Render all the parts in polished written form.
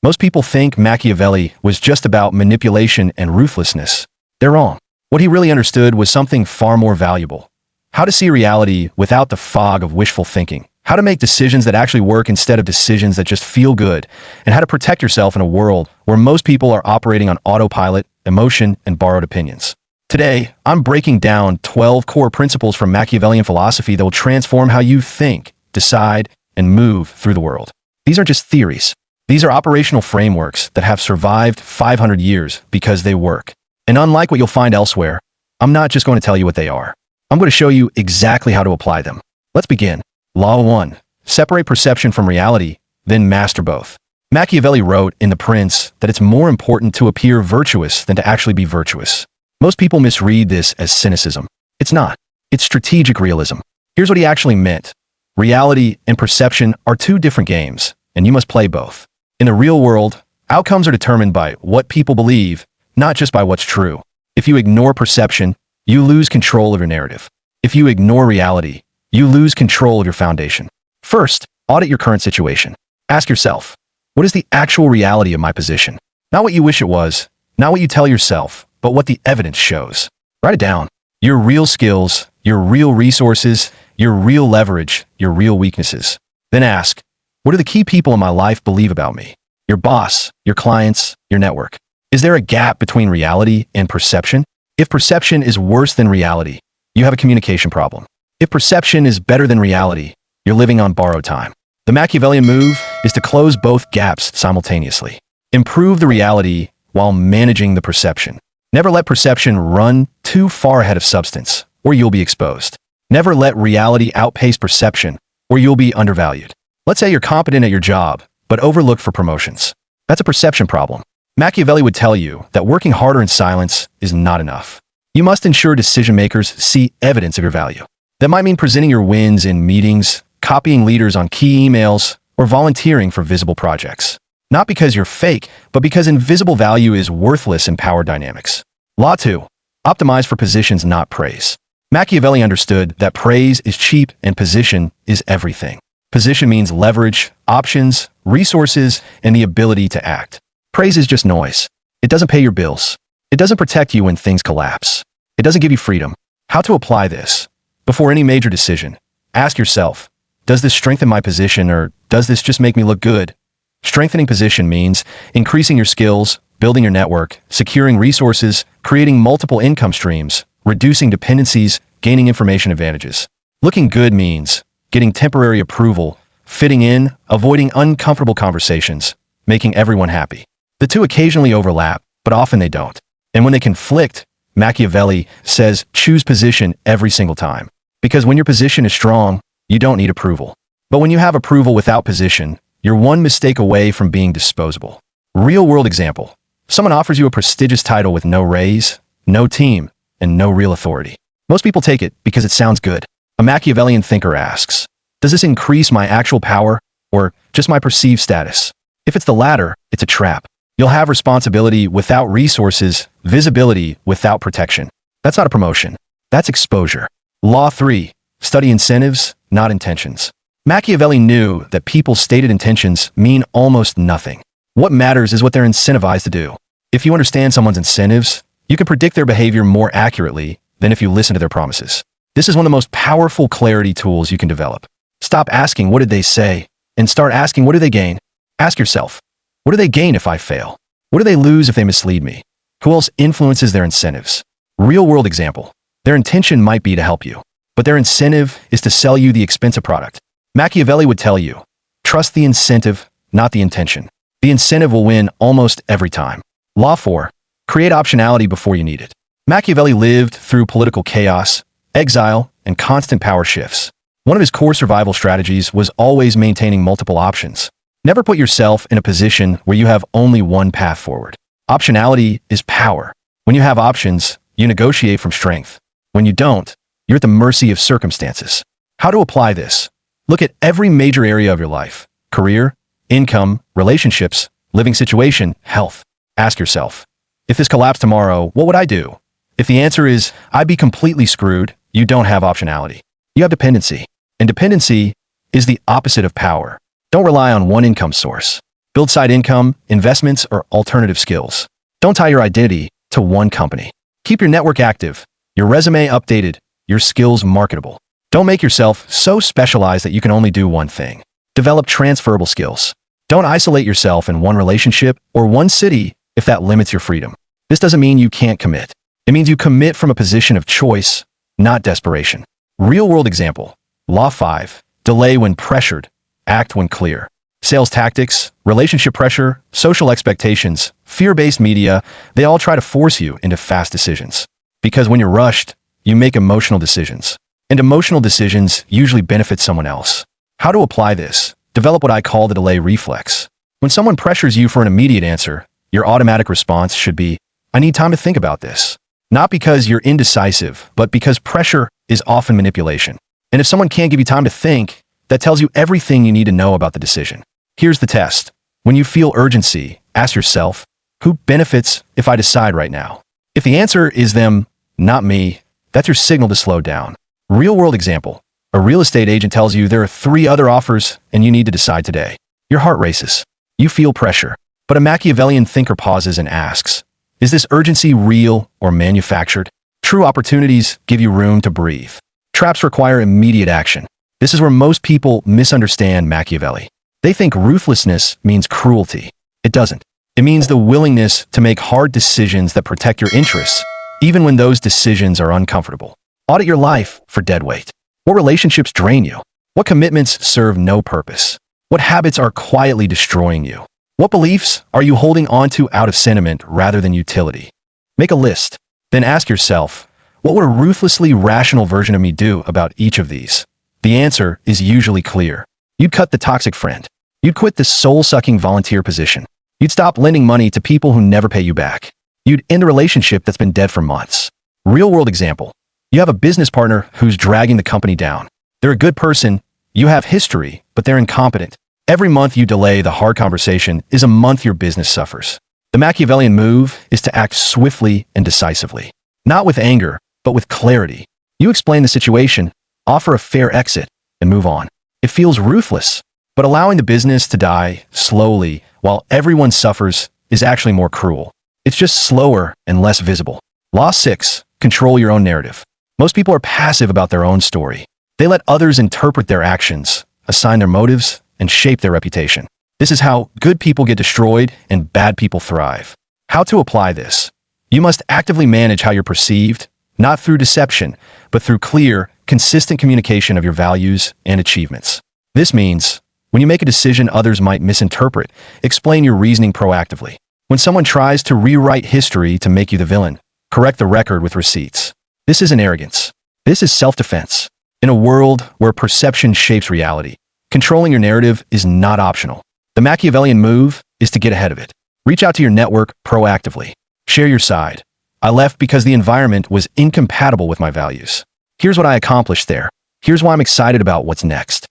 Most people think Machiavelli was just about manipulation and ruthlessness. They're wrong. What he really understood was something far more valuable. How to see reality without the fog of wishful thinking. How to make decisions that actually work instead of decisions that just feel good. And how to protect yourself in a world where most people are operating on autopilot, emotion, and borrowed opinions. Today, I'm breaking down 12 core principles from Machiavellian philosophy that will transform how you think, decide, and move through the world. These aren't just theories. These are operational frameworks that have survived 500 years because they work. And unlike what you'll find elsewhere, I'm not just going to tell you what they are. I'm going to show you exactly how to apply them. Let's begin. Law 1. Separate perception from reality, then master both. Machiavelli wrote in The Prince that it's more important to appear virtuous than to actually be virtuous. Most people misread this as cynicism. It's not. It's strategic realism. Here's what he actually meant. Reality and perception are two different games, and you must play both. In the real world, outcomes are determined by what people believe, not just by what's true. If you ignore perception, you lose control of your narrative. If you ignore reality, you lose control of your foundation. First, audit your current situation. Ask yourself, what is the actual reality of my position? Not what you wish it was, not what you tell yourself, but what the evidence shows. Write it down. Your real skills, your real resources, your real leverage, your real weaknesses. Then ask, what do the key people in my life believe about me? Your boss, your clients, your network. Is there a gap between reality and perception? If perception is worse than reality, you have a communication problem. If perception is better than reality, you're living on borrowed time. The Machiavellian move is to close both gaps simultaneously. Improve the reality while managing the perception. Never let perception run too far ahead of substance, or you'll be exposed. Never let reality outpace perception, or you'll be undervalued. Let's say you're competent at your job, but overlooked for promotions. That's a perception problem. Machiavelli would tell you that working harder in silence is not enough. You must ensure decision makers see evidence of your value. That might mean presenting your wins in meetings, copying leaders on key emails, or volunteering for visible projects. Not because you're fake, but because invisible value is worthless in power dynamics. Law 2. Optimize for positions, not praise. Machiavelli understood that praise is cheap and position is everything. Position means leverage, options, resources, and the ability to act. Praise is just noise. It doesn't pay your bills. It doesn't protect you when things collapse. It doesn't give you freedom. How to apply this? Before any major decision, ask yourself, does this strengthen my position or does this just make me look good? Strengthening position means increasing your skills, building your network, securing resources, creating multiple income streams, reducing dependencies, gaining information advantages. Looking good means getting temporary approval, fitting in, avoiding uncomfortable conversations, making everyone happy. The two occasionally overlap, but often they don't. And when they conflict, Machiavelli says choose position every single time. Because when your position is strong, you don't need approval. But when you have approval without position, you're one mistake away from being disposable. Real-world example. Someone offers you a prestigious title with no raise, no team, and no real authority. Most people take it because it sounds good. A Machiavellian thinker asks, does this increase my actual power or just my perceived status? If it's the latter, it's a trap. You'll have responsibility without resources, visibility without protection. That's not a promotion. That's exposure. Law 3. Study incentives, not intentions. Machiavelli knew that people's stated intentions mean almost nothing. What matters is what they're incentivized to do. If you understand someone's incentives, you can predict their behavior more accurately than if you listen to their promises. This is one of the most powerful clarity tools you can develop. Stop asking, what did they say? And start asking, what do they gain? Ask yourself, what do they gain if I fail? What do they lose if they mislead me? Who else influences their incentives? Real-world example. Their intention might be to help you, but their incentive is to sell you the expensive product. Machiavelli would tell you, trust the incentive, not the intention. The incentive will win almost every time. Law 4. Create optionality before you need it. Machiavelli lived through political chaos, exile, and constant power shifts. One of his core survival strategies was always maintaining multiple options. Never put yourself in a position where you have only one path forward. Optionality is power. When you have options, you negotiate from strength. When you don't, you're at the mercy of circumstances. How to apply this? Look at every major area of your life: career, income, relationships, living situation, health. Ask yourself, if this collapsed tomorrow, what would I do? If the answer is, I'd be completely screwed, you don't have optionality. You have dependency. And dependency is the opposite of power. Don't rely on one income source. Build side income, investments, or alternative skills. Don't tie your identity to one company. Keep your network active, your resume updated, your skills marketable. Don't make yourself so specialized that you can only do one thing. Develop transferable skills. Don't isolate yourself in one relationship or one city if that limits your freedom. This doesn't mean you can't commit. It means you commit from a position of choice, not desperation. Real-world example. Law 5. Delay when pressured. Act when clear. Sales tactics, relationship pressure, social expectations, fear-based media, they all try to force you into fast decisions. Because when you're rushed, you make emotional decisions. And emotional decisions usually benefit someone else. How to apply this? Develop what I call the delay reflex. When someone pressures you for an immediate answer, your automatic response should be, I need time to think about this. Not because you're indecisive, but because pressure is often manipulation. And if someone can't give you time to think, that tells you everything you need to know about the decision. Here's the test. When you feel urgency, ask yourself, who benefits if I decide right now? If the answer is them, not me, that's your signal to slow down. Real-world example. A real estate agent tells you there are 3 other offers and you need to decide today. Your heart races. You feel pressure. But a Machiavellian thinker pauses and asks, is this urgency real or manufactured? True opportunities give you room to breathe. Traps require immediate action. This is where most people misunderstand Machiavelli. They think ruthlessness means cruelty. It doesn't. It means the willingness to make hard decisions that protect your interests, even when those decisions are uncomfortable. Audit your life for dead weight. What relationships drain you? What commitments serve no purpose? What habits are quietly destroying you? What beliefs are you holding on to out of sentiment rather than utility? Make a list. Then ask yourself, what would a ruthlessly rational version of me do about each of these? The answer is usually clear. You'd cut the toxic friend. You'd quit the soul-sucking volunteer position. You'd stop lending money to people who never pay you back. You'd end a relationship that's been dead for months. Real-world example. You have a business partner who's dragging the company down. They're a good person. You have history, but they're incompetent. Every month you delay the hard conversation is a month your business suffers. The Machiavellian move is to act swiftly and decisively. Not with anger, but with clarity. You explain the situation, offer a fair exit, and move on. It feels ruthless, but allowing the business to die slowly while everyone suffers is actually more cruel. It's just slower and less visible. Law 6. Control your own narrative. Most people are passive about their own story. They let others interpret their actions, assign their motives, and shape their reputation. This is how good people get destroyed and bad people thrive. How to apply this? You must actively manage how you're perceived, not through deception, but through clear, consistent communication of your values and achievements. This means, when you make a decision others might misinterpret, explain your reasoning proactively. When someone tries to rewrite history to make you the villain, correct the record with receipts. This isn't arrogance. This is self-defense. In a world where perception shapes reality, controlling your narrative is not optional. The Machiavellian move is to get ahead of it. Reach out to your network proactively. Share your side. I left because the environment was incompatible with my values. Here's what I accomplished there. Here's why I'm excited about what's next.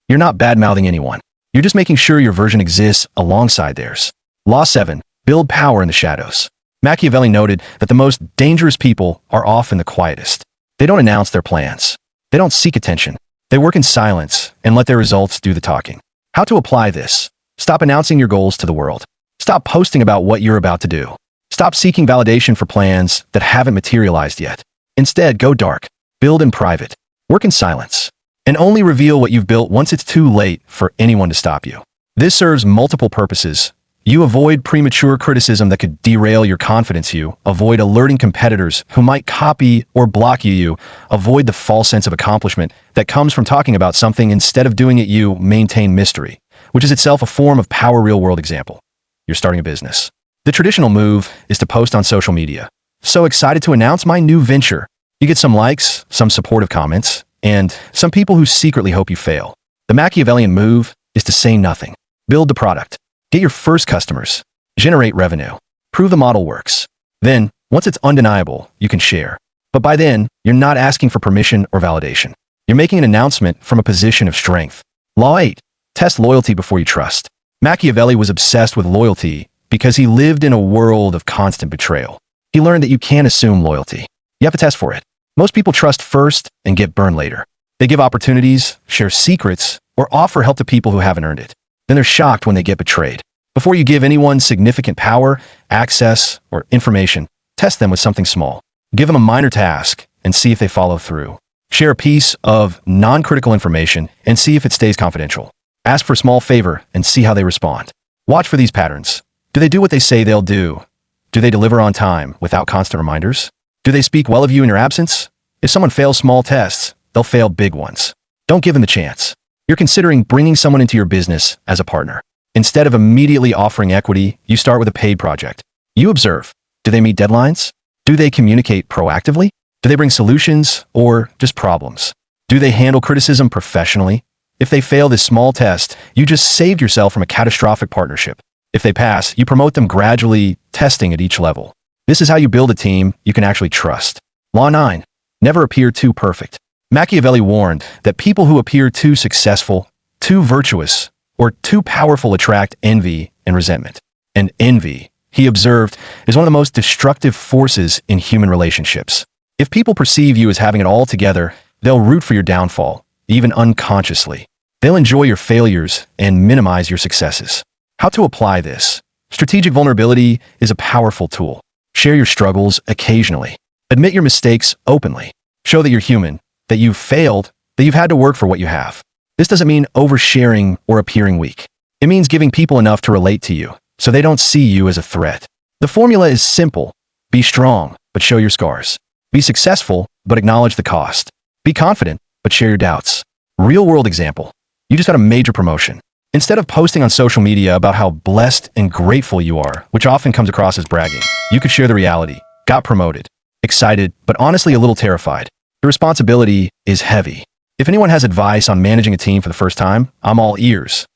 You're not bad-mouthing anyone. You're just making sure your version exists alongside theirs. Law 7. Build power in the shadows. Machiavelli noted that the most dangerous people are often the quietest. They don't announce their plans. They don't seek attention. They work in silence and let their results do the talking. How to apply this? Stop announcing your goals to the world. Stop posting about what you're about to do. Stop seeking validation for plans that haven't materialized yet. Instead, go dark. Build in private. Work in silence. And only reveal what you've built once it's too late for anyone to stop you. This serves multiple purposes. You avoid premature criticism that could derail your confidence. You avoid alerting competitors who might copy or block you. You avoid the false sense of accomplishment that comes from talking about something instead of doing it. You maintain mystery, which is itself a form of power. Real-world example. You're starting a business. The traditional move is to post on social media. So excited to announce my new venture. You get some likes, some supportive comments, and some people who secretly hope you fail. The Machiavellian move is to say nothing. Build the product. Get your first customers. Generate revenue. Prove the model works. Then, once it's undeniable, you can share. But by then, you're not asking for permission or validation. You're making an announcement from a position of strength. Law 8. Test loyalty before you trust. Machiavelli was obsessed with loyalty because he lived in a world of constant betrayal. He learned that you can't assume loyalty. You have to test for it. Most people trust first and get burned later. They give opportunities, share secrets, or offer help to people who haven't earned it. Then they're shocked when they get betrayed. Before you give anyone significant power, access, or information, test them with something small. Give them a minor task and see if they follow through. Share a piece of non-critical information and see if it stays confidential. Ask for a small favor and see how they respond. Watch for these patterns. Do they do what they say they'll do? Do they deliver on time without constant reminders? Do they speak well of you in your absence? If someone fails small tests, they'll fail big ones. Don't give them the chance. You're considering bringing someone into your business as a partner. Instead of immediately offering equity, you start with a paid project. You observe. Do they meet deadlines? Do they communicate proactively? Do they bring solutions or just problems? Do they handle criticism professionally? If they fail this small test, you just saved yourself from a catastrophic partnership. If they pass, you promote them gradually, testing at each level. This is how you build a team you can actually trust. Law 9. Never appear too perfect. Machiavelli warned that people who appear too successful, too virtuous, or too powerful attract envy and resentment. And envy, he observed, is one of the most destructive forces in human relationships. If people perceive you as having it all together, they'll root for your downfall, even unconsciously. They'll enjoy your failures and minimize your successes. How to apply this? Strategic vulnerability is a powerful tool. Share your struggles occasionally. Admit your mistakes openly. Show that you're human, that you've failed, that you've had to work for what you have. This doesn't mean oversharing or appearing weak. It means giving people enough to relate to you, so they don't see you as a threat. The formula is simple. Be strong, but show your scars. Be successful, but acknowledge the cost. Be confident, but share your doubts. Real-world example. You just got a major promotion. Instead of posting on social media about how blessed and grateful you are, which often comes across as bragging, you could share the reality. Got promoted. Excited, but honestly a little terrified. The responsibility is heavy. If anyone has advice on managing a team for the first time, I'm all ears.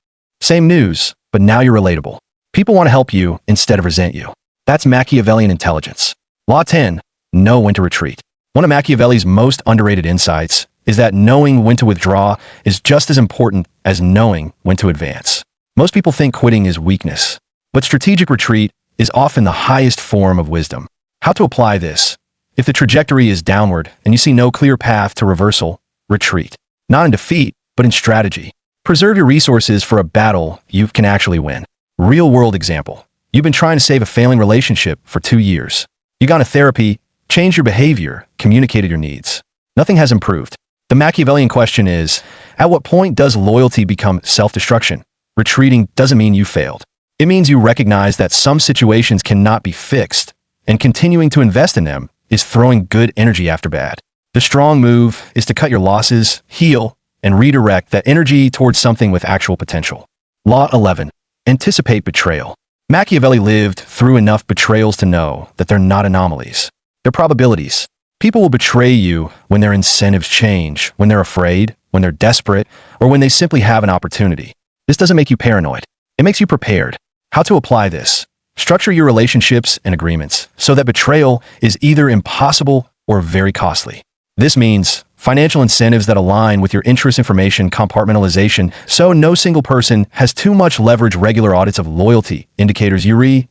Same news, but now you're relatable. People want to help you instead of resent you. That's Machiavellian intelligence. Law 10. Know when to retreat. One of Machiavelli's most underrated insights is that knowing when to withdraw is just as important as knowing when to advance. Most people think quitting is weakness, but strategic retreat is often the highest form of wisdom. How to apply this? If the trajectory is downward and you see no clear path to reversal, retreat. Not in defeat, but in strategy. Preserve your resources for a battle you can actually win. Real-world example. You've been trying to save a failing relationship for 2 years. You got into therapy, changed your behavior, communicated your needs. Nothing has improved. The Machiavellian question is, at what point does loyalty become self-destruction? Retreating doesn't mean you failed. It means you recognize that some situations cannot be fixed, and continuing to invest in them is throwing good energy after bad. The strong move is to cut your losses, heal, and redirect that energy towards something with actual potential. Law 11. Anticipate betrayal. Machiavelli lived through enough betrayals to know that they're not anomalies. They're probabilities. People will betray you when their incentives change, when they're afraid, when they're desperate, or when they simply have an opportunity. This doesn't make you paranoid. It makes you prepared. How to apply this? Structure your relationships and agreements so that betrayal is either impossible or very costly. This means financial incentives that align with your interest information compartmentalization so no single person has too much leverage, regular audits of loyalty indicators,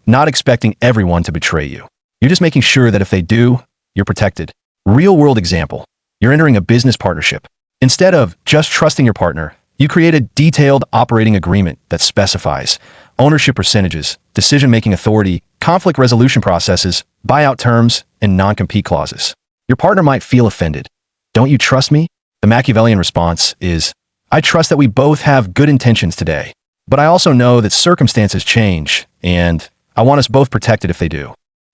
not expecting everyone to betray you. You're just making sure that if they do, you're protected. Real-world example. You're entering a business partnership. Instead of just trusting your partner, you create a detailed operating agreement that specifies ownership percentages, decision-making authority, conflict resolution processes, buyout terms, and non-compete clauses. Your partner might feel offended. Don't you trust me? The Machiavellian response is, I trust that we both have good intentions today, but I also know that circumstances change, and I want us both protected if they do.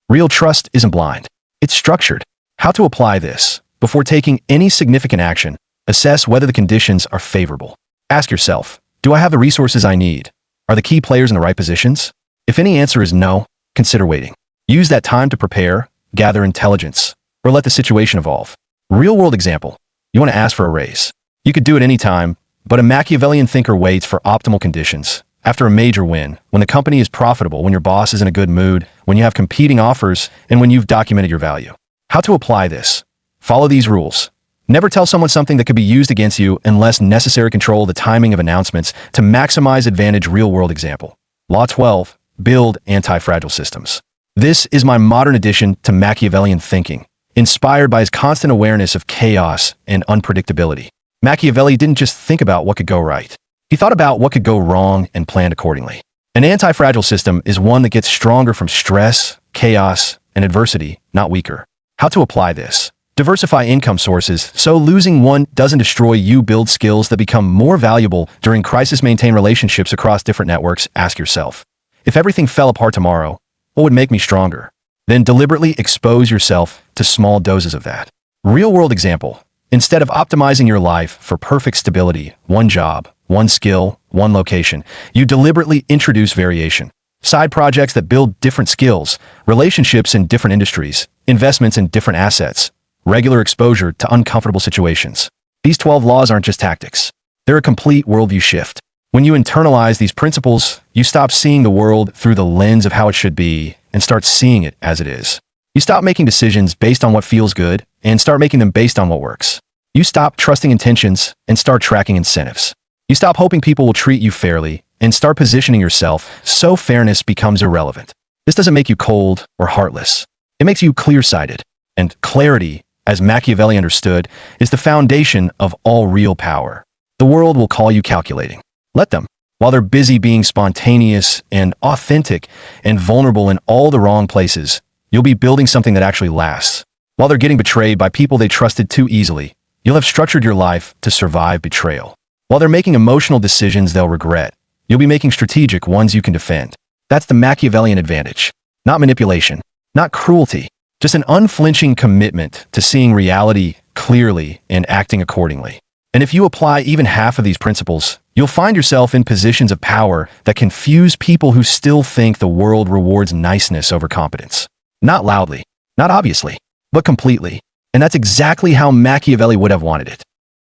Real trust isn't blind. It's structured. How to apply this? Before taking any significant action, assess whether the conditions are favorable. Ask yourself, do I have the resources I need? Are the key players in the right positions? If any answer is no, consider waiting. Use that time to prepare, gather intelligence, or let the situation evolve. Real-world example. You want to ask for a raise. You could do it any time, but a Machiavellian thinker waits for optimal conditions. After a major win, when the company is profitable, when your boss is in a good mood, when you have competing offers, and when you've documented your value. How to apply this? Follow these rules. Never tell someone something that could be used against you unless necessary. Control the timing of announcements to maximize advantage. Real-world example. Law 12. Build anti-fragile systems. This is my modern addition to Machiavellian thinking, inspired by his constant awareness of chaos and unpredictability. Machiavelli didn't just think about what could go right. He thought about what could go wrong and planned accordingly. An anti-fragile system is one that gets stronger from stress, chaos, and adversity, not weaker. How to apply this? Diversify income sources so losing one doesn't destroy you. Build skills that become more valuable during crisis. Maintain relationships across different networks. Ask yourself, if everything fell apart tomorrow, what would make me stronger? Then deliberately expose yourself to small doses of that. Real-world example. Instead of optimizing your life for perfect stability, one job, one skill, one location, you deliberately introduce variation. Side projects that build different skills, relationships in different industries, investments in different assets, regular exposure to uncomfortable situations. These 12 laws aren't just tactics. They're a complete worldview shift. When you internalize these principles, you stop seeing the world through the lens of how it should be and start seeing it as it is. You stop making decisions based on what feels good and start making them based on what works. You stop trusting intentions and start tracking incentives. You stop hoping people will treat you fairly and start positioning yourself so fairness becomes irrelevant. This doesn't make you cold or heartless. It makes you clear-sighted. And clarity, as Machiavelli understood, is the foundation of all real power. The world will call you calculating. Let them. While they're busy being spontaneous and authentic and vulnerable in all the wrong places, you'll be building something that actually lasts. While they're getting betrayed by people they trusted too easily, you'll have structured your life to survive betrayal. While they're making emotional decisions they'll regret, you'll be making strategic ones you can defend. That's the Machiavellian advantage. Not manipulation, not cruelty, just an unflinching commitment to seeing reality clearly and acting accordingly. And if you apply even half of these principles, you'll find yourself in positions of power that confuse people who still think the world rewards niceness over competence. Not loudly, not obviously, but completely. And that's exactly how Machiavelli would have wanted it.